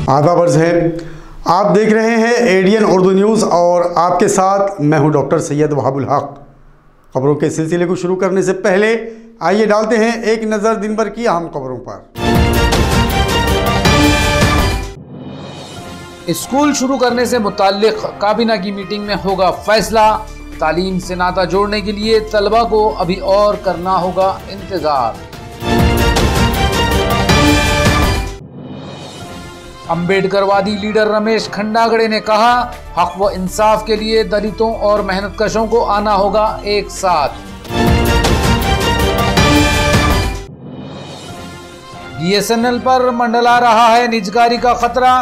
आदाब है, आप देख रहे हैं एडीएन उर्दू न्यूज़ और आपके साथ मैं हूं डॉक्टर सैयद वहाबुल हक। खबरों के सिलसिले को शुरू करने से पहले आइए डालते हैं एक नज़र दिन भर की अहम खबरों पर। स्कूल शुरू करने से मुताल्लिक काबीना की मीटिंग में होगा फैसला। तालीम से नाता जोड़ने के लिए तलबा को अभी और करना होगा इंतजार। अम्बेडकरवादी लीडर रमेश खंडागड़े ने कहा, हक व इंसाफ के लिए दलितों और मेहनतकशों को आना होगा एक साथ। बीएसएनएल पर मंडला रहा है निजकारी का खतरा,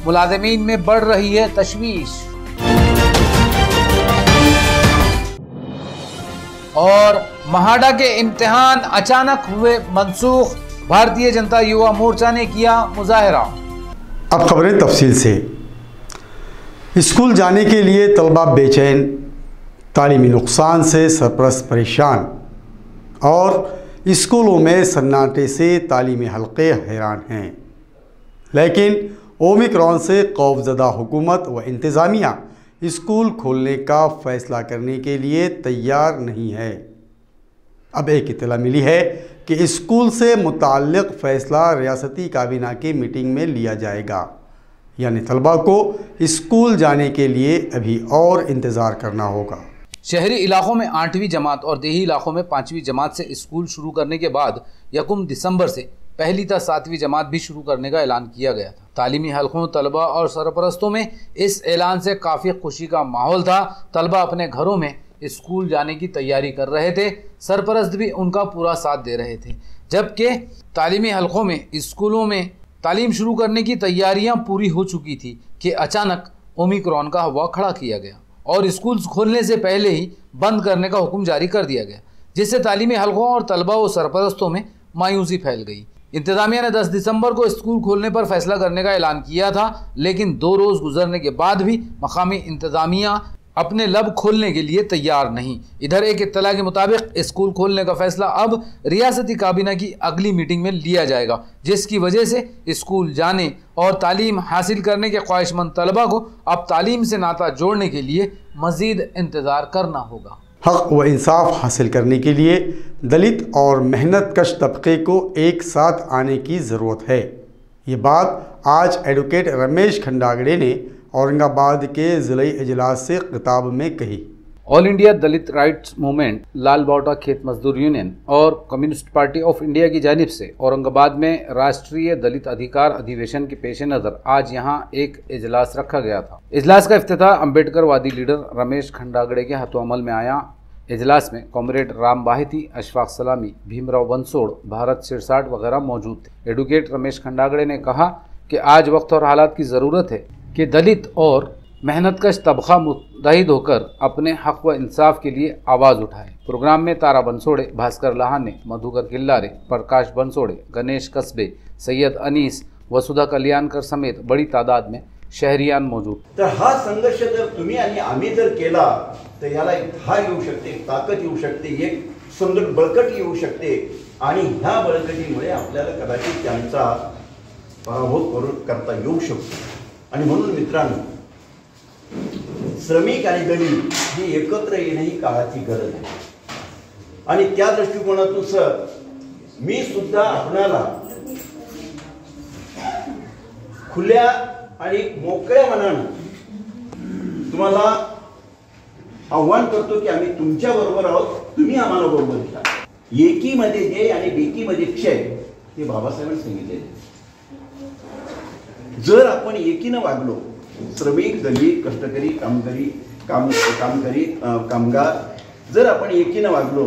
मुलाजिमीन में बढ़ रही है तशवीश। और महाडा के इम्तिहान अचानक हुए मनसूख, भारतीय जनता युवा मोर्चा ने किया मुजाहरा। अब खबरें तफसील से। स्कूल जाने के लिए तलबा बेचैन, तालीमी नुकसान से सरपरस्त परेशान और स्कूलों में सन्नाटे से तालीमी हलक़े हैरान हैं। लेकिन ओमिक्रॉन से खौफज़दा हुकूमत व इंतज़ामिया स्कूल खोलने का फ़ैसला करने के लिए तैयार नहीं है। अब एक इत्तला मिली है कि स्कूल से मुताल्लिक़ फ़ैसला रियासती काबीना की मीटिंग में लिया जाएगा, यानी तलबा को स्कूल जाने के लिए अभी और इंतज़ार करना होगा। शहरी इलाकों में 8वीं जमात और देही इलाकों में 5वीं जमात से स्कूल शुरू करने के बाद 1 दिसंबर से पहली था 7वीं जमात भी शुरू करने का ऐलान किया गया था। तालीमी हलकों, तलबा और सरपरस्तों में इस ऐलान से काफ़ी खुशी का माहौल था। तलबा अपने घरों में स्कूल जाने की तैयारी कर रहे थे, सरपरस्त भी उनका पूरा साथ दे रहे थे। जबकि तालीमी हलकों में स्कूलों में तालीम शुरू करने की तैयारियां पूरी हो चुकी थी कि अचानक ओमिक्रॉन का हवा खड़ा किया गया और स्कूल खोलने से पहले ही बंद करने का हुक्म जारी कर दिया गया, जिससे तालीमी हलकों और तलबा व सरपरस्तों में मायूसी फैल गई। इंतज़ामिया ने 10 दिसंबर को स्कूल खोलने पर फैसला करने का ऐलान किया था, लेकिन 2 रोज़ गुजरने के बाद भी मकामी इंतज़ामिया अपने लब खोलने के लिए तैयार नहीं। इधर एक इत्तला के मुताबिक स्कूल खोलने का फैसला अब रियासती काबीना की अगली मीटिंग में लिया जाएगा, जिसकी वजह से स्कूल जाने और तालीम हासिल करने के ख्वाहिशमंद तलबा को अब तालीम से नाता जोड़ने के लिए मज़ीद इंतज़ार करना होगा। हक व इंसाफ हासिल करने के लिए दलित और मेहनत कश तबके को एक साथ आने की ज़रूरत है। ये बात आज एडवोकेट रमेश खंडागड़े ने औरंगाबाद के ज़िला इजलास से खिताब में कही। ऑल इंडिया दलित राइट्स मूवमेंट, लाल बावटा खेत मजदूर यूनियन और कम्युनिस्ट पार्टी ऑफ इंडिया की जानिब से औरंगाबाद में राष्ट्रीय दलित अधिकार अधिवेशन के पेश नज़र आज यहाँ एक इजलास रखा गया था। इजलास का इफ्तिताह अम्बेडकरवादी लीडर रमेश खंडागड़े के हाथों अमल में आया। इजलास में कॉमरेड राम बाहिती, अशफाक सलामी, भीमराव बंसोड़, भारत सिरसाट वगैरह मौजूद थे। एडवोकेट रमेश खंडागड़े ने कहा कि आज वक्त और हालात की ज़रूरत है कि दलित और मेहनतकश तबका मुत्तहिद होकर अपने हक व इंसाफ के लिए आवाज़ उठाए। प्रोग्राम में तारा बंसोड़े, भास्कर लाहाने, मधुकर किल्लारे, प्रकाश बंसोड़े, गणेश कस्बे, सैयद अनीस, वसुधा कल्याणकर समेत बड़ी तादाद में शहरियान मौजूद। तर हा संघर्ष जर तुम्ही आणि आम्ही जर केला तर याला एक धार येऊ शकते, एक ताकद येऊ शकते, एक सुंदर बळकटी येऊ शकते आणि ह्या बळकटीमुळे आपल्याला कदाचित त्यांचा पराभव करता येऊ शकतो। आणि म्हणून मित्रांनो, श्रमिक आणि दलित ही एकत्र येणे ही काळाची गरज आहे आणि त्या दृष्टिकोनातून सर मी सुद्धा आपणाला खुल्या आणि मोकळ्या मनाने तुम्हाला आव्हान करतो की आम्ही तुमच्या बरोबर आहोत, तुम्ही आम्हाला बरोबर घ्या। एकीमध्ये जे आणि बेकीमध्ये क्षय हे बाबासाहेबांनी सांगितले। जर आपण एकीने वागलो, श्रमिक, दलित, कष्टकरी, कामगार जर आपण एकीने वागलो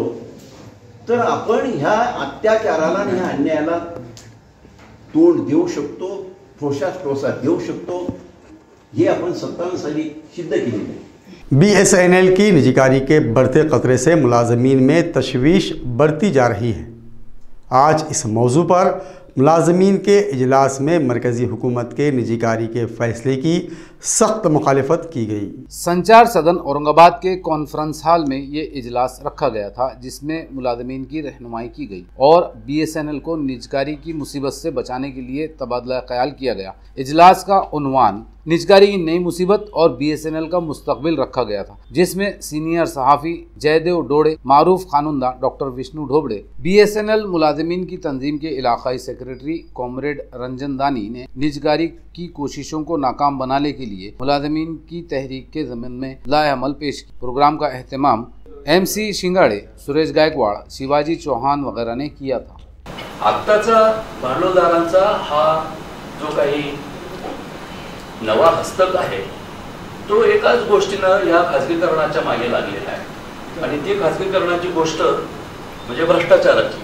तर आपण ह्या अत्याचाराला आणि ह्या अन्यायाला तोंड देऊ शकतो, ठोसा देऊ शकतो। हे आपण 57 साली सिद्ध केले। BSNL की निजीकारी के बढ़ते खतरे से मुलाजमीन में तशवीश बढ़ती जा रही है। आज इस मौजू पर मुलाजमीन के इजलास में मरकज़ी हुकूमत के निजीकारी के फैसले की सख्त मुखालिफत की गई। संचार सदन औरंगाबाद के कॉन्फ्रेंस हॉल में ये इजलास रखा गया था, जिसमें मुलाजमीन की रहनुमाई की गई और BSNL को निजकारी की मुसीबत से बचाने के लिए तबादला ख्याल किया गया। इजलास का उन्वान निजकारी की नई मुसीबत और BSNL का मुस्तकबिल रखा गया था, जिसमें सीनियर सहाफ़ी जयदेव डोड़े, मारूफ खानुंदा, डॉक्टर विष्णु ढोबड़े, BSNL मुलाजमीन की तंजीम के इलाकाई सेक्रेटरी कॉमरेड रंजन दानी ने निजकारी की कोशिशों को नाकाम बनाने के लिए मुलाजमीन की तहरीक के ज़मीन में लाएअमल पेश की। प्रोग्राम का एहतमाम MC शिंगाड़े, सुरेश गायकवाड़, शिवाजी चौहान वगैरह ने किया था। आत्ताचा भांडवलदारांचा हा जो काही नवा हस्तक आहे तो एकाच गोष्टीनं या खाजगीकरणाच्या मागे लागलेला आहे आणि ती खाजगीकरणाची गोष्ट म्हणजे भ्रष्टाचाराची।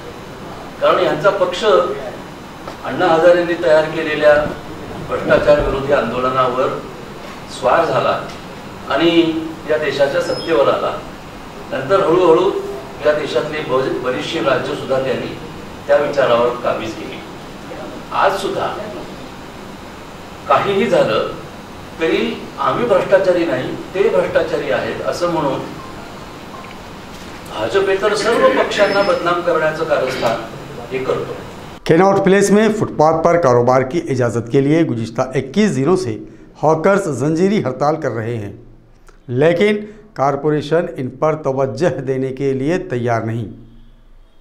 कारण यांचा पक्ष अण्णा हजारेंनी तयार केलेल्या भ्रष्टाचार विरोधी आंदोलनावर स्वार झाला आणि या देशाच्या सत्तेवर आला। नंतर हळूहळू या देशातली बरीचशी राज्य सुद्धा त्यांनी त्या विचारावर काबीज केली। आज सुद्धा काहीही झालं तरी आम्ही भ्रष्टाचारी नाही, ते भ्रष्टाचारी आहेत असं म्हणून भाजपेतर सर्व पक्षांना बदनाम करण्याचं कारस्थान हे करतो। कैनॉट प्लेस में फुटपाथ पर कारोबार की इजाज़त के लिए गुज़िश्ता 21 दिनों से हॉकर्स जंजीरी हड़ताल कर रहे हैं, लेकिन कारपोरेशन इन पर तवज्जह देने के लिए तैयार नहीं।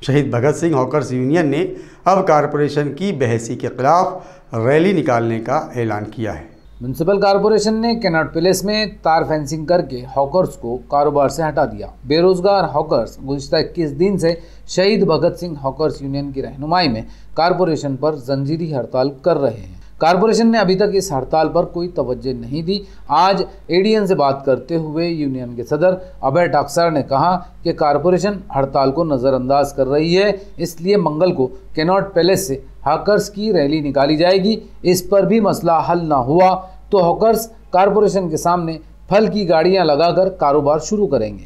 शहीद भगत सिंह हॉकर्स यूनियन ने अब कारपोरेशन की बहसी के खिलाफ रैली निकालने का ऐलान किया है। म्यूनसिपल कॉरपोरेशन ने कैनॉट प्लेस में तार फेंसिंग करके हॉकर्स को कारोबार से हटा दिया। बेरोजगार हॉकर्स गुज़िश्ता 21 दिन से शहीद भगत सिंह हॉकर्स यूनियन की रहनुमाई में कॉरपोरेशन पर जंजीरी हड़ताल कर रहे हैं। कॉरपोरेशन ने अभी तक इस हड़ताल पर कोई तवज्जो नहीं दी। आज ADN से बात करते हुए यूनियन के सदर अभय टाकसार ने कहा कि कॉरपोरेशन हड़ताल को नज़रअंदाज कर रही है, इसलिए मंगल को कैनॉट पैलेस से हॉकर्स की रैली निकाली जाएगी। इस पर भी मसला हल न हुआ तो हॉकर्स कॉरपोरेशन के सामने फल की गाड़ियां लगाकर कारोबार शुरू करेंगे।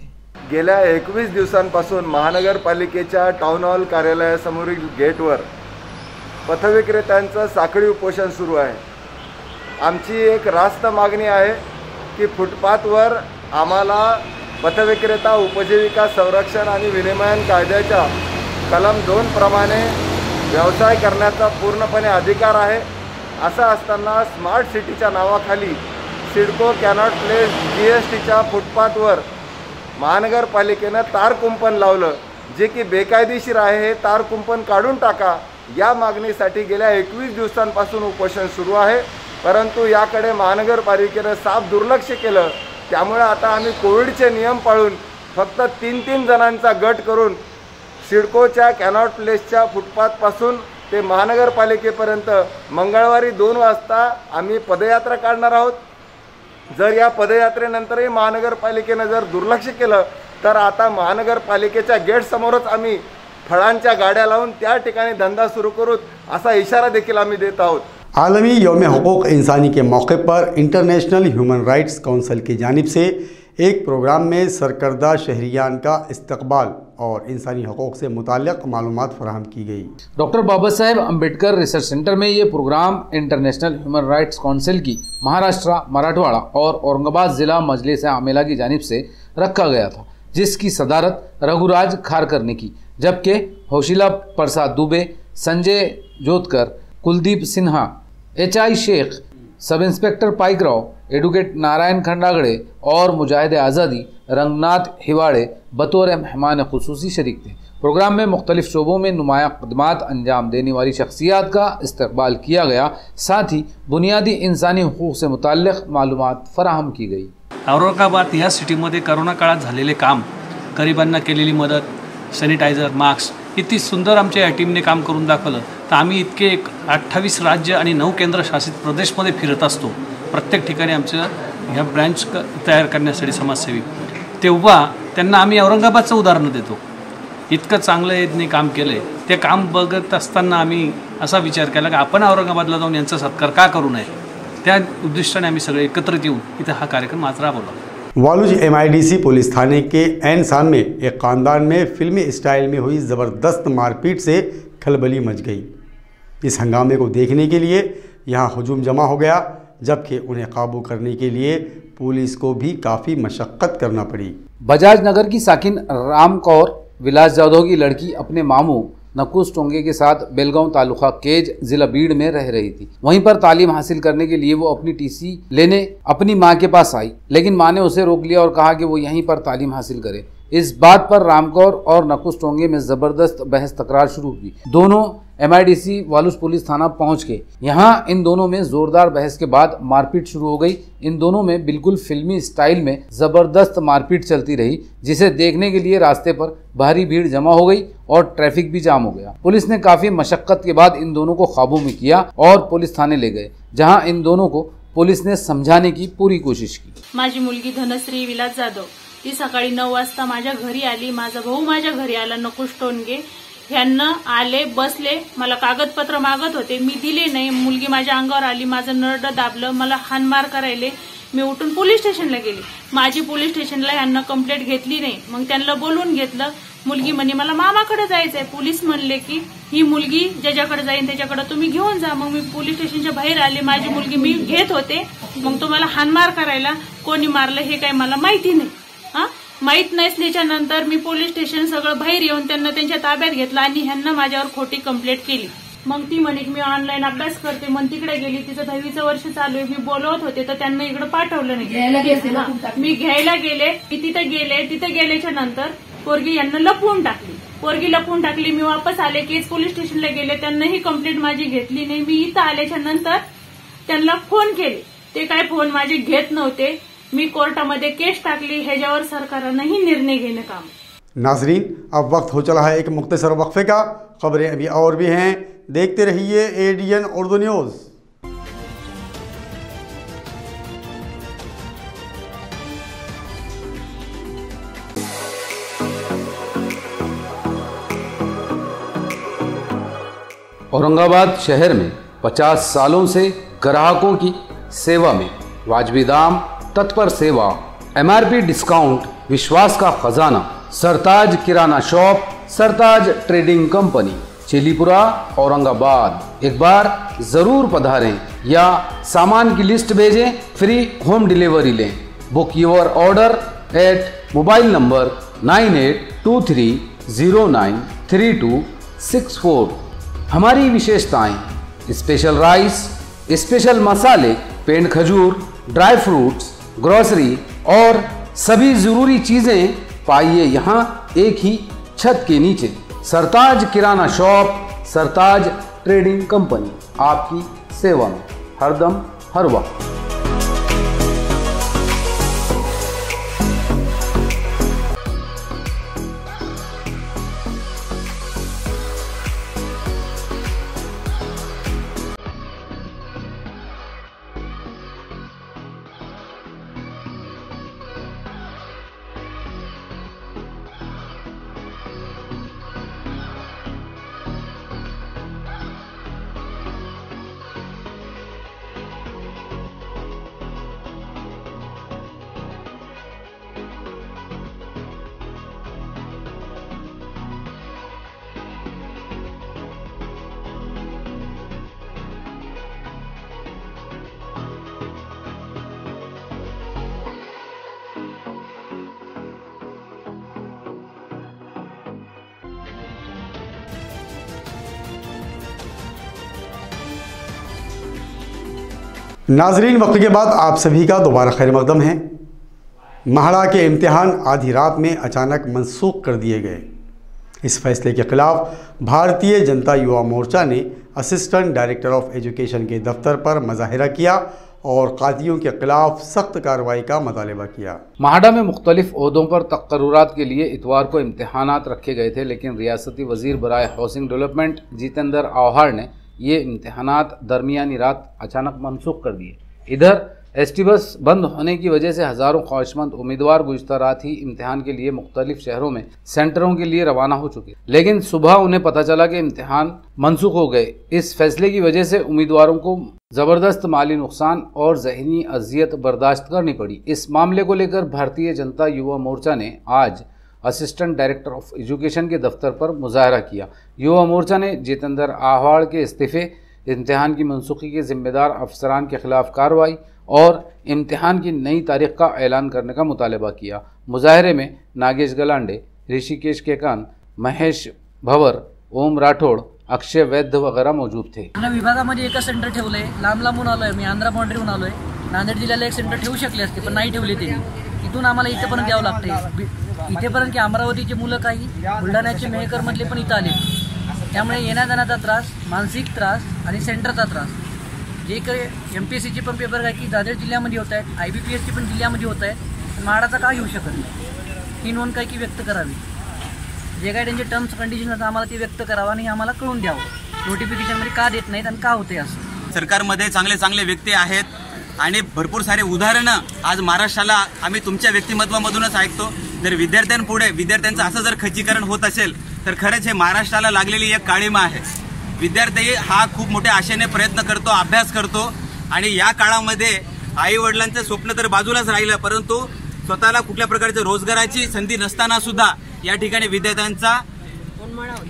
गेल्या 21 दिवसांपासून महानगरपालिकेच्या टाउन हॉल कार्यालयासमोरील गेटवर पथविक्रेत्यांचं साखळी उपोषण सुरू आहे। आमची एक रास्त मागणी आहे की फुटपाथवर आम्हाला पथविक्रेता उपजीविका संरक्षण आणि विनिमयन कायद्याच्या कलम 2 प्रमाणे व्यवसाय करण्याचा पूर्णपणे अधिकार आहे। असं असताना स्मार्ट सिटीच्या नावाखाली सिडको कॅनॉट प्लेस GSTच्या फुटपाथवर महानगरपालिकेनं तार कुंपण लावलं, जे की बेकायदेशीर आहे। हे तार कुंपण काढून टाका या मागणीसाठी गेल्या 21 दिवसांपासून उपोषण सुरू आहे, परंतु याकडे महानगरपालिकेने साफ दुर्लक्ष केलं। त्यामुळे आता आम्ही कोविडचे नियम पाळून फक्त 3-3 जणांचा गट करून सिडकोच्या कॅनॉट प्लेसच्या फुटपाथपासून ते महानगरपालिकेपर्यंत मंगळवारी 2 वाजता आम्ही पदयात्रा काढणार आहोत। जर या पदयात्रेनंतरही महानगरपालिकेने जर दुर्लक्ष केलं तर आता महानगरपालिकेच्या गेट समोरच आम्ही फळांच्या गाड्या लावून त्या ठिकाणी धंदा सुरू करू असा इशारा देखील आम्ही देत आहोत। आलमी यौम हुकूक इंसानी के मौके पर इंटरनेशनल ह्यूमन राइट्स काउंसिल की जानिब से एक प्रोग्राम में सरकर्दा शहरियान का इस्तकबाल और इंसानी हकूक़ से मुताल्लिक़ मालूमात फराहम की गई। Doctor Baba Saheb Ambedkar research centre में ये programme international human rights council की महाराष्ट्र, मराठवाड़ा और औरंगाबाद ज़िला मजलिस आमिला की जानिब से रखा गया था, जिसकी सदारत रघुराज खारकर ने की, जबकि होशिला प्रसाद दुबे, संजय जोतकर, Kuldeep Sinha, HI Sheikh, sub inspector पाइकराव, advocate Narayan खंडागड़े और मुजाहिद आज़ादी रंगनाथ हिवाड़े बतौर मेहमान खुसूसी शरीक थे। प्रोग्राम में मुख्तलिफ शोबों में नुमाया खदमात अंजाम देने वाली शख्सियात का इस्तकबाल किया गया, साथ ही बुनियादी इंसानी हुकूक से मुताल्लिक़ मालूमात फराहम की गई। औरंगाबाद या सिटीमध्ये करोना काळात झालेले काम, गरिबांना केलेली मदत, सॅनिटायझर, मास्क इतकी सुंदर आमच्या या टीमने काम करून दाखवलं। तर आम्ही इतके 28 राज्य आणि 9 केंद्रशासित प्रदेशमध्ये फिरत असतो, प्रत्येक ठिकाणी आमचं ह्या ब्रँच तयार करण्यासाठी समाजसेवी, तेव्हा त्यांना आम्ही औरंगाबादचं उदाहरण देतो। इतकं चांगलं यांनी काम केलं, ते काम बघत असताना आम्ही असा विचार केला की आपण औरंगाबादला जाऊन यांचा सत्कार का करू नये। त्या उद्दिष्टाने आम्ही सगळे एकत्रित येऊन इथं हा कार्यक्रम आज राबवला। वालूज MIDC पुलिस थाने के ऐन सामने एक खानदान में फिल्मी स्टाइल में हुई ज़बरदस्त मारपीट से खलबली मच गई। इस हंगामे को देखने के लिए यहाँ हुजूम जमा हो गया, जबकि उन्हें काबू करने के लिए पुलिस को भी काफ़ी मशक्क़त करना पड़ी। बजाज नगर की साकिन राम कौर विलास जाधव की लड़की अपने मामू नकुश टोंगे के साथ बेलगांव तालुका केज जिला बीड़ में रह रही थी। वहीं पर तालीम हासिल करने के लिए वो अपनी TC लेने अपनी मां के पास आई, लेकिन मां ने उसे रोक लिया और कहा कि वो यहीं पर तालीम हासिल करे। इस बात पर रामकौर और नकुश टोंगे में जबरदस्त बहस तकरार शुरू हुई। दोनों MIDC वालूज पुलिस थाना पहुंच के यहाँ इन दोनों में जोरदार बहस के बाद मारपीट शुरू हो गई। इन दोनों में बिल्कुल फिल्मी स्टाइल में जबरदस्त मारपीट चलती रही, जिसे देखने के लिए रास्ते पर भारी भीड़ जमा हो गई और ट्रैफिक भी जाम हो गया। पुलिस ने काफी मशक्कत के बाद इन दोनों को काबू में किया और पुलिस थाने ले गए, जहाँ इन दोनों को पुलिस ने समझाने की पूरी कोशिश की। माझी मुलगी धनश्री विलास जाधव ती सकाळी 9 वाजता माझ्या घरी आली। माझा भाऊ माझ्या घरी आला, नकुश टोनगे ह्यांना आले, बसले, मला कागदपत्र मागत होते, मी दिले नाही। मुलगी माझ्या अंगावर आली, माझं नरड दाबलं, मला हाणमार करायले। मी उठून पोलीस स्टेशनला गेली। माझी पोलीस स्टेशनला ह्यांना कंप्लेंट घेतली नाही। मग त्यांना बोलवून घेतलं। मुलगी म्हणे मला मामाकडे जायचंय। पोलीस म्हणले की ही मुलगी ज्याच्याकडे जाईन त्याच्याकडे तुम्ही घेऊन जा। मग मी पोलीस स्टेशनच्या बाहेर आले, माझी मुलगी मी घेत होते। मग तुम्हाला हाणमार करायला कोणी मारलं हे काही मला माहिती नाही। माहित नसल्याच्या नंतर मी पोलीस स्टेशन सगळं बाहेर येऊन त्यांना त्यांच्या ताब्यात घेतलं आणि ह्यांना माझ्यावर खोटी कंप्लेंट केली। मग ती म्हणे की मी ऑनलाईन अभ्यास करते, मग तिकडे गेली। तिचं 10वीचं वर्ष चालू आहे। मी बोलवत होते तर त्यांना इकडे पाठवलं नाही। मी घ्यायला गेले, मी तिथे गेल्याच्या नंतर पोरगी यांना लपवून टाकली। मी वापस आले, केस पोलीस स्टेशनला गेले, त्यांनाही कंप्लेंट माझी घेतली नाही। मी इथं आल्याच्या नंतर त्यांना फोन केले, ते काय फोन माझे घेत नव्हते। मी कोर्टामध्ये केस टाकली, ह्याच्यावर सरकारनंही निर्णय घेणं काम। नाजरीन, अब वक्त हो चला है एक मुख्तसर वक्फे का। खबरें अभी और भी हैं, देखते रहिए ADN उर्दू न्यूज़। औरंगाबाद शहर में 50 सालों से ग्राहकों की सेवा में वाजबी दाम, तत्पर सेवा, MRP डिस्काउंट, विश्वास का खजाना, Sartaj Kirana shop, Sartaj trading company, Chilipura, Aurangabad. एक बार जरूर पधारें या सामान की लिस्ट भेजें, फ्री होम डिलीवरी लें। Book your order at mobile number 9823093264। हमारी विशेषताएं: स्पेशल राइस, स्पेशल मसाले, पेंड खजूर, ड्राई फ्रूट्स, ग्रोसरी और सभी जरूरी चीजें पाइए यहाँ एक ही छत के नीचे। सरताज Kirana shop, Sartaj trading company, आपकी सेवा में हरदम हर वक्त। नाजरीन, वक्त के बाद आप सभी का दोबारा खैर मकदम है। महाड़ा के इम्तिहान आधी रात में अचानक मनसूख कर दिए गए। इस फैसले के खिलाफ भारतीय जनता युवा मोर्चा ने असिस्टेंट डायरेक्टर ऑफ एजुकेशन के दफ्तर पर मुजाहिरा किया और कादियों के खिलाफ सख्त कार्रवाई का मुतालबा किया। महाड़ा में मुख्तलिफ ओहदों पर तकर्रुरात के लिए इतवार को इम्तहानात रखे गए थे, लेकिन रियासती वजीर बराए हाउसिंग डेवलपमेंट जितेंद्र आव्हाड ने ये इम्तहानात दरमियानी रात अचानक मनसूख कर दिए। इधर एसटी बस बंद होने की वजह से हज़ारों ख्वाहिशमंद उम्मीदवार गुज़िश्ता रात ही इम्तिहान के लिए मुख्तलिफ शहरों में सेंटरों के लिए रवाना हो चुके, लेकिन सुबह उन्हें पता चला कि इम्तिहान मनसूख हो गए। इस फैसले की वजह से उम्मीदवारों को ज़बरदस्त माली नुकसान और ज़हनी अजियत बर्दाश्त करनी पड़ी। इस मामले को लेकर भारतीय जनता युवा मोर्चा ने आज असिस्टेंट डायरेक्टर ऑफ एजुकेशन के दफ्तर पर मुजाहरा किया। युवा मोर्चा ने जितेंद्र आहवाड़ के इस्तीफे, इम्तिहान की मनसूखी के जिम्मेदार अफसरान के खिलाफ कार्रवाई और इम्तिहान की नई तारीख का ऐलान करने का मुतालबा किया। मुजाहरे में नागेश गलांडे, ऋषिकेश केकान, महेश भवर, ओम राठोड, अक्षय वैद्य वगैरह मौजूद थे। विभागामध्ये एकच सेंटर ठेवलंय, लांब लांबून आलोय, मी आंध्रा बाउंड्रीहून आलोय। नांदेड जिल्ह्याला एक सेंटर ठेवू शकले असते पण नाही ठेवले त्यांनी। इथून आम्हाला इथेपर्यंत यावं लागतंय, इथेपर्यंत की अमरावतीचे मुलं काही, बुलढाण्याचे मेहकर मधले पण इथं आले। त्यामुळे येण्या जाण्याचा त्रास, मानसिक त्रास आणि सेंटरचा त्रास, जे काही MPSCचे पण पेपर काय की नांदेड जिल्ह्यामध्ये होत आहेत, IBPSचे पण जिल्ह्यामध्ये होत आहेत, म्हाडाचा काय होऊ शकत नाही। ही नोंद काय की व्यक्त करावी, जे काय त्यांचे टर्म्स कंडिशन्स आम्हाला ते व्यक्त करावं आणि आम्हाला कळून द्यावं नोटिफिकेशनमध्ये का देत नाहीत आणि का होते असं। सरकारमध्ये चांगले चांगले व्यक्ती आहेत आणि भरपूर सारे उदाहरणं आज महाराष्ट्राला आम्ही तुमच्या व्यक्तिमत्वामधूनच ऐकतो। जर विद्यार्थ्यांचं असं जर खच्चीकरण होत असेल तर खरंच हे महाराष्ट्राला लागलेली एक काळिमा आहे। विद्यार्थी हा खूप मोठ्या आशेने प्रयत्न करतो, अभ्यास करतो आणि या काळामध्ये आई वडिलांचं स्वप्न तर बाजूलाच राहिलं, परंतु स्वतःला कुठल्या प्रकारच्या रोजगाराची संधी नसताना सुद्धा या ठिकाणी विद्यार्थ्यांचा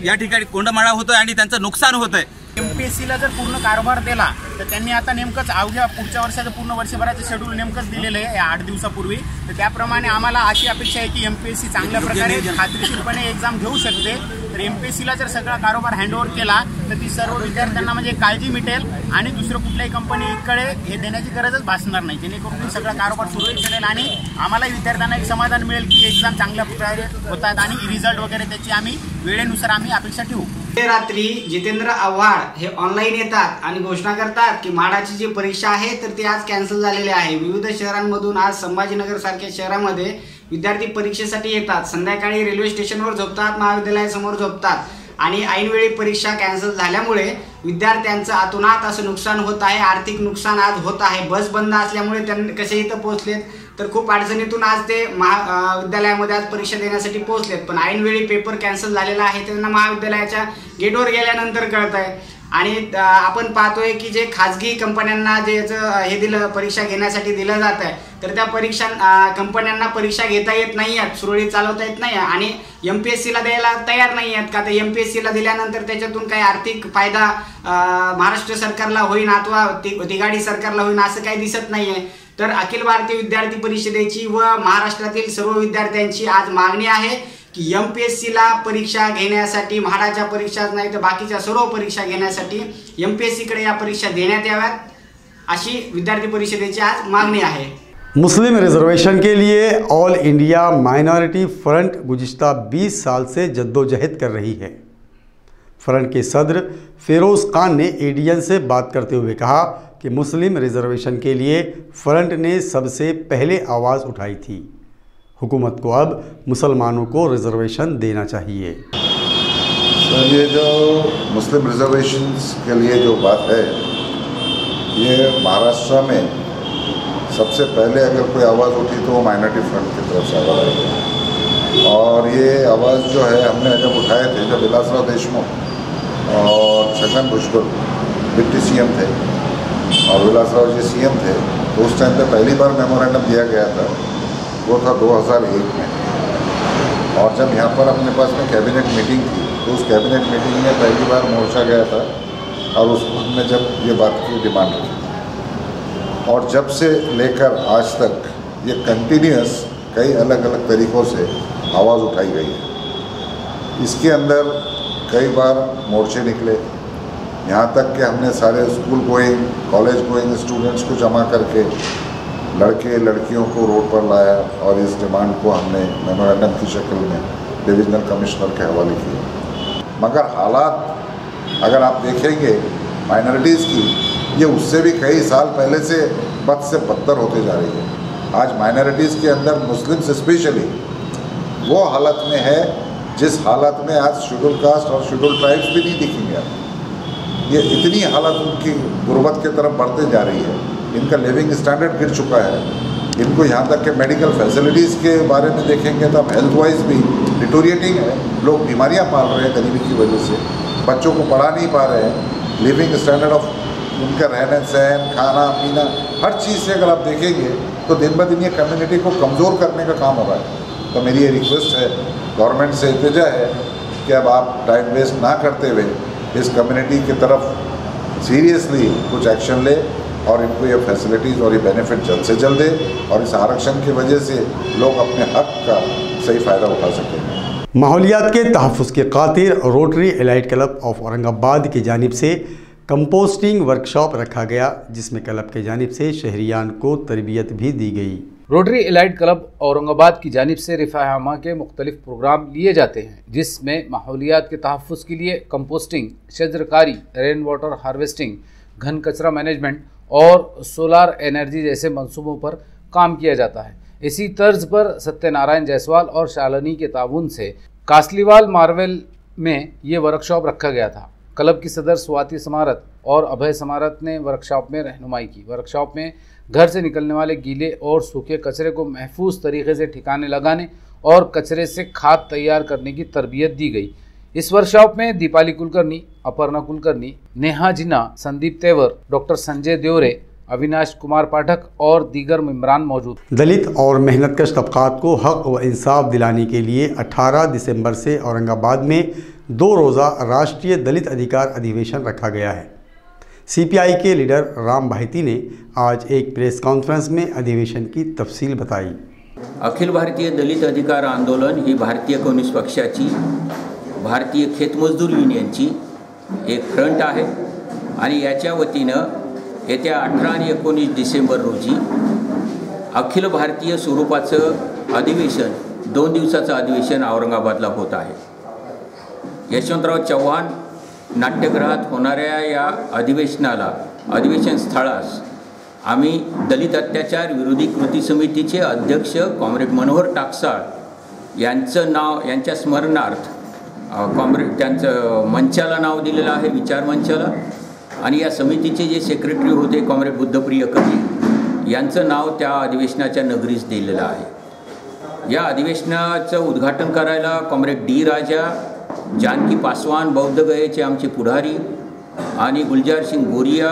या ठिकाणी कोंडमाळा होतोय आणि त्यांचं नुकसान होतंय। MPSCला जर पूर्ण कारभार दिला तर त्यांनी आता नेमकंच अवघ्या पुढच्या वर्षाचं पूर्ण वर्षभराचं शेड्यूल नेमकंच दिलेलं आहे 8 दिवसापूर्वी। तर त्याप्रमाणे आम्हाला अशी अपेक्षा आहे की MPSC चांगल्या प्रकारे खात्रीशीरपणे एक्झाम घेऊ शकते। तर MPSCला जर सगळा कारभार हँडओव्हर केला तर ती सर्व विद्यार्थ्यांना म्हणजे काळजी मिळेल आणि दुसरं कुठल्याही कंपनीकडे हे देण्याची गरजच भासणार नाही, जेणेकरून सगळा कारभार सुरळीत चालेल आणि आम्हालाही विद्यार्थ्यांना एक समाधान मिळेल की एक्झाम चांगल्या प्रकारे होतात आणि रिझल्ट वगैरे त्याची आम्ही वेळेनुसार आम्ही अपेक्षा ठेवू। रात्री जितेंद्र आव्हाड हे ऑनलाईन येतात आणि घोषणा करतात की म्हाडाची जी परीक्षा आहे तर ती आज कॅन्सल झालेली आहे। विविध शहरांमधून आज संभाजीनगर सारख्या शहरामध्ये विद्यार्थी परीक्षेसाठी येतात, संध्याकाळी रेल्वे स्टेशनवर झोपतात, महाविद्यालयासमोर झोपतात आणि ऐनवेळी परीक्षा कॅन्सल झाल्यामुळे विद्यार्थ्यांचं अतोनात असं नुकसान होत आहे, आर्थिक नुकसान आज होत आहे। बस बंद असल्यामुळे त्यांनी कसे इथं पोहोचलेत तर खूप अडचणीतून आज ते महाविद्यालयामध्ये आज परीक्षा देण्यासाठी पोहोचलेत, पण ऐनवेळी पेपर कॅन्सल झालेला आहे त्यांना महाविद्यालयाच्या गेटवर गेल्यानंतर कळत आहे। आणि आपण पाहतोय की जे खाजगी कंपन्यांना जे हे दिलं परीक्षा घेण्यासाठी दिलं जात आहे तर त्या कंपन्यांना परीक्षा घेता येत नाही आहेत, सुरळीत चालवता येत नाही आणि MPSCला द्यायला तयार नाही आहेत का तर MPSCला दिल्यानंतर त्याच्यातून काही आर्थिक फायदा महाराष्ट्र सरकारला होईल अथवा तिघाडी सरकारला होईल असं काही दिसत नाही आहे। तर अखिल भारतीय विद्यार्थी परिषदेची व महाराष्ट्रातील सर्व विद्यार्थ्यांची आज मागणी आहे की MPSCला परीक्षा घेण्यासाठी, म्हाडाच्या परीक्षाच नाही तर बाकीच्या सर्व परीक्षा घेण्यासाठी MPSCकडे या परीक्षा देण्यात याव्यात अशी विद्यार्थी परिषदेची आज मागणी आहे। मुस्लिम रिजर्वेशन के लिए ऑल इंडिया माइनॉरिटी फ्रंट गुज़िश्ता 20 साल से जद्दोजहद कर रही है। फ्रंट के सदर फिरोज़ खान ने ADN से बात करते हुए कहा कि मुस्लिम रिजर्वेशन के लिए फ्रंट ने सबसे पहले आवाज़ उठाई थी। हुकूमत को अब मुसलमानों को रिजर्वेशन देना चाहिए। सर, ये जो मुस्लिम रिजर्वेशंस के लिए जो बात है, ये महाराष्ट्र में सबसे पहले अगर कोई आवाज़ उठी तो वो माइनॉरिटी फ्रंट की तरफ से आवाज़ आई और ये आवाज़ जो है हमने जब उठाए थे जब विलासराव देशमुख और छगन भुजबल डिप्टी CM थे और विलासराव जी CM थे तो उस टाइम पे पहली बार मेमोरेंडम दिया गया था, वो था 2001 में। और जब यहाँ पर अपने पास में कैबिनेट मीटिंग थी तो उस कैबिनेट मीटिंग में पहली बार मोर्चा गया था और उसमें जब ये बात की डिमांड की और जब से लेकर आज तक ये कंटिन्यूस कई अलग अलग तरीक़ों से आवाज़ उठाई गई है। इसके अंदर कई बार मोर्चे निकले, यहाँ तक कि हमने सारे school going college going students को जमा करके लड़के लड़कियों को रोड पर लाया और इस डिमांड को हमने मेमोरेंडम की शक्ल में डिविजनल कमिश्नर के हवाले किया। मगर हालात अगर आप देखेंगे माइनॉरिटीज़ की, ये उससे भी कई साल पहले से बद से बदतर होते जा रही है। आज माइनॉरिटीज़ के अंदर मुस्लिम्स स्पेशली वो हालत में है जिस हालत में आज शेड्यूल कास्ट और शेड्यूल ट्राइब्स भी नहीं दिखेंगे। ये इतनी हालत उनकी गुर्बत की तरफ बढ़ते जा रही है इनका लिविंग स्टैंडर्ड गिर चुका है। इनको यहाँ तक कि मेडिकल फैसिलिटीज़ के बारे में देखेंगे तो अब हेल्थ वाइज भी डिटोरिएटिंग है। लोग बीमारियाँ पाल रहे हैं गरीबी की वजह से, बच्चों को पढ़ा नहीं पा रहे हैं। लिविंग स्टैंडर्ड ऑफ उनका रहन सहन, खाना पीना, हर चीज़ से अगर आप देखेंगे तो दिन ब दिन ये कम्युनिटी को कमज़ोर करने का काम हो रहा है। तो मेरी ये रिक्वेस्ट है, गवर्नमेंट से इल्तिजा है कि अब आप टाइम वेस्ट ना करते हुए इस कम्युनिटी की तरफ सीरियसली कुछ एक्शन ले और इनको ये फैसिलिटीज़ और ये बेनिफिट जल्द से जल्द दे और इस आरक्षण की वजह से लोग अपने हक का सही फ़ायदा उठा सकेंगे। माहौलियात के तहफ़्फ़ुज़ के खातिर Rotary elite club of Aurangabad की जानिब से कंपोस्टिंग वर्कशॉप रखा गया, जिसमें क्लब की जानिब से शहरियान को तरबियत भी दी गई। रोटरी एलाइट क्लब औरंगाबाद की जानिब से रिफ़ाहमा के मुख्तलिफ प्रोग्राम लिए जाते हैं, जिसमें माहौलियात के तहफ़्फ़ुज़ के लिए कंपोस्टिंग, शजरकारी, रेन वाटर हार्वेस्टिंग, घन कचरा मैनेजमेंट और सोलार एनर्जी जैसे मंसूबों पर काम किया जाता है। इसी तर्ज पर सत्यनारायण जायसवाल और शालिनी के ताउन से कासलीवाल मार्वेल में ये वर्कशॉप रखा गया था। क्लब की सदर स्वाति समारत और अभय समारत ने वर्कशॉप में रहनुमाई की। वर्कशॉप में घर से निकलने वाले गीले और सूखे कचरे को महफूज तरीके से ठिकाने लगाने और कचरे से खाद तैयार करने की तरबियत दी गई। इस वर्कशॉप में दीपाली कुलकर्णी, अपर्णा कुलकर्णी, नेहा जिन्ना, संदीप तेवर, डॉक्टर संजय देवरे, अविनाश कुमार पाठक और दीगर मेंबरान मौजूद। दलित और मेहनतकश तबकात को हक व इंसाफ दिलाने के लिए 18 दिसंबर से औरंगाबाद में 2 रोज़ा राष्ट्रीय दलित अधिकार अधिवेशन रखा गया है। CPI के लीडर राम भाईती ने आज एक प्रेस कॉन्फ्रेंस में अधिवेशन की तफसील बताई। अखिल भारतीय दलित अधिकार आंदोलन ही भारतीय कम्युनिस्ट पक्षाची, भारतीय खेतमजदूर युनियनची एक फ्रंट आहे आणि याच्या वतीनं येत्या 18 आणि 19 डिसेंबर रोजी अखिल भारतीय स्वरूपाचं अधिवेशन 2 दिवसाचं अधिवेशन औरंगाबादला होत आहे। यशवंतराव चव्हाण नाट्यगृहात होणाऱ्या या अधिवेशन स्थळास आम्ही दलित अत्याचार विरोधी कृती समितीचे अध्यक्ष कॉम्रेड मनोहर टाकसाळ यांच्या स्मरणार्थ कॉम्रेड त्यांचं मंचाला नाव दिलेलं आहे, विचार मंचाला, आणि या समितीचे जे सेक्रेटरी होते कॉम्रेड बुद्धप्रिय कवी यांचं नाव त्या अधिवेशनाच्या नगरीस दिलेलं आहे। या अधिवेशनाचं उद्घाटन करायला कॉम्रेड डी राजा, जानकी पासवान बौद्धगयेचे आमचे पुढारी आणि गुलजार सिंग गोरिया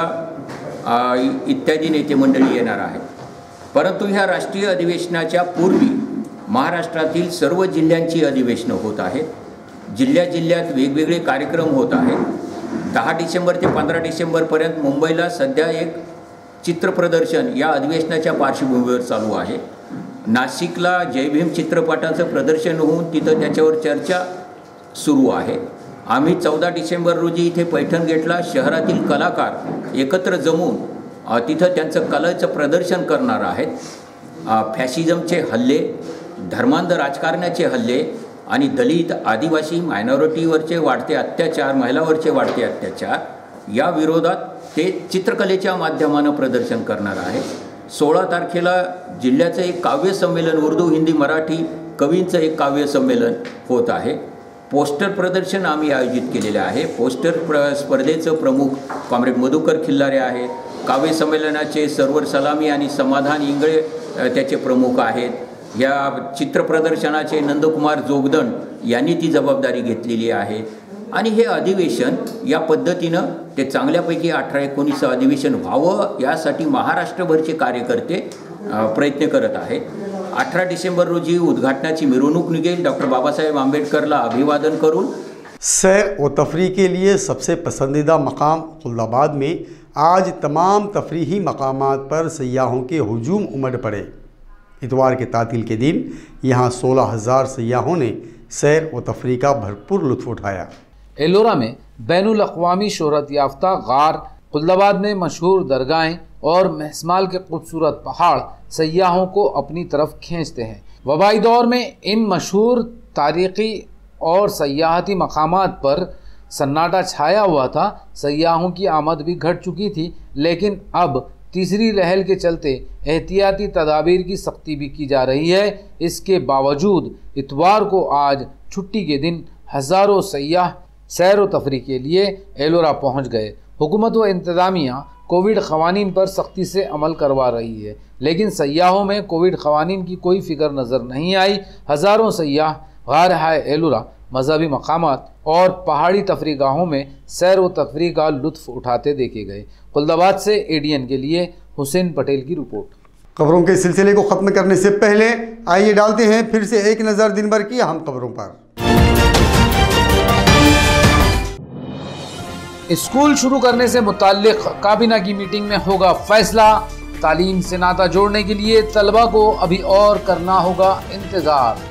इत्यादी नेते मंडळी येणार आहेत। परंतु ह्या राष्ट्रीय अधिवेशनाच्या पूर्वी महाराष्ट्रातील सर्व जिल्ह्यांची अधिवेशनं होत आहेत। जिल्ह्यात वेगवेगळे कार्यक्रम होत आहेत। 10 डिसेंबर ते 15 डिसेंबरपर्यंत मुंबईला सध्या एक चित्रप्रदर्शन या अधिवेशनाच्या पार्श्वभूमीवर चालू आहे। नाशिकला जय भीम चित्रपटाचं प्रदर्शन होऊन तिथं त्याच्यावर चर्चा सुरू आहे। आम्ही 14 डिसेंबर रोजी इथे पैठण गेटला शहरातील कलाकार एकत्र जमून तिथं त्यांचं कलेचं प्रदर्शन करणार आहेत। फॅशिझमचे हल्ले, धर्मांध राजकारणाचे हल्ले आणि दलित, आदिवासी, मायनॉरिटीवरचे वाढते अत्याचार, महिलांवरचे वाढते अत्याचार या विरोधात ते चित्रकलेच्या माध्यमानं प्रदर्शन करणार आहे। 16 तारखेला जिल्ह्याचं एक काव्य संमेलन, उर्दू, हिंदी, मराठी कवींचं एक काव्य संमेलन होत आहे। पोस्टर प्रदर्शन आम्ही आयोजित केलेले आहे। पोस्टर स्पर्धेचं प्रमुख कॉम्रेड मधुकर खिल्लारे आहेत। काव्य संमेलनाचे सर्वर सलामी आणि समाधान इंगळे त्याचे प्रमुख आहेत। या चित्र प्रदर्शनाचे नंदकुमार जोगदंड यांनी ती जबाबदारी घेतलेली आहे आणि हे अधिवेशन या पद्धतीनं ते चांगल्यापैकी 18-19 अधिवेशन व्हावं यासाठी महाराष्ट्रभरचे कार्यकर्ते प्रयत्न करत आहेत। 18 डिसेंबर रोजी उद्घाटनाची मिरवणूक निघेल। डॉक्टर बाबासाहेब आंबेडकरला अभिवादन करून। सैर व तफरी के लिए सबसे पसंदीदा मकाम खुलदाबाद में आज तमाम तफरीही मकामात पर सयाहों के हुजूम उमड़ पड़े। इतवार के तातील के दिन यहाँ 16,000 सयाहों ने सैर व तफरी का भरपूर लुत्फ़ उठाया। एलोरा में बैनुल अक़वामी शोहरत याफ्ता गार, खुलदाबाद में मशहूर दरगाहें और महसमाल के खूबसूरत पहाड़ सयाहों को अपनी तरफ खींचते हैं। वबाई दौर में इन मशहूर तारीख़ी और सयाहती मकामात पर सन्नाटा छाया हुआ था। सयाहों की आमद भी घट चुकी थी, लेकिन अब तीसरी लहर के चलते एहतियाती तदाबीर की सख्ती भी की जा रही है। इसके बावजूद इतवार को आज छुट्टी के दिन हज़ारों सयाह सैर व तफरी के लिए एलोरा पहुँच गए। हुकूमत व इंतज़ामिया कोविड क़वानीन पर सख्ती से अमल करवा रही है, लेकिन सयाहों में कोविड क़वानीन की कोई फिक्र नज़र नहीं आई। हज़ारों सयाह गार हाय एलुरा, मजहबी मकामात और पहाड़ी तफरीगाहों में सैर व तफरीह का लुत्फ़ उठाते देखे गए। खुलदाबाद से ADN के लिए हुसैन पटेल की रिपोर्ट। खबरों के सिलसिले को ख़त्म करने से पहले आइए डालते हैं फिर से एक नज़र दिन भर की अहम खबरों पर। स्कूल शुरू करने से मुताल्लिक़ काबीना की मीटिंग में होगा फैसला। तालीम से नाता जोड़ने के लिए तलबा को अभी और करना होगा इंतज़ार।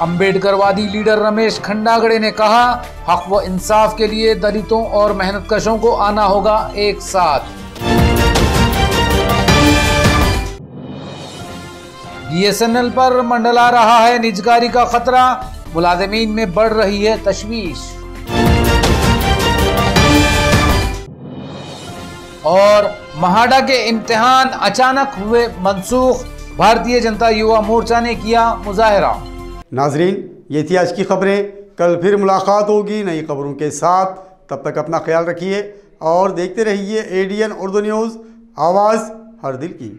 अम्बेडकरवादी लीडर रमेश खंडागड़े ने कहा, हक व इंसाफ के लिए दलितों और मेहनतकशों को आना होगा एक साथ। BSNL पर मंडला रहा है निजकारी का खतरा, मुलाजिमीन में बढ़ रही है तशवीश। और महाडा के इम्तिहान अचानक हुए मनसूख, भारतीय जनता युवा मोर्चा ने किया मुजाहरा। नाजरीन, ये थी आज की खबरें। कल फिर मुलाकात होगी नई खबरों के साथ। तब तक अपना ख्याल रखिए और देखते रहिए ADN उर्दू न्यूज़, आवाज़ हर दिल की।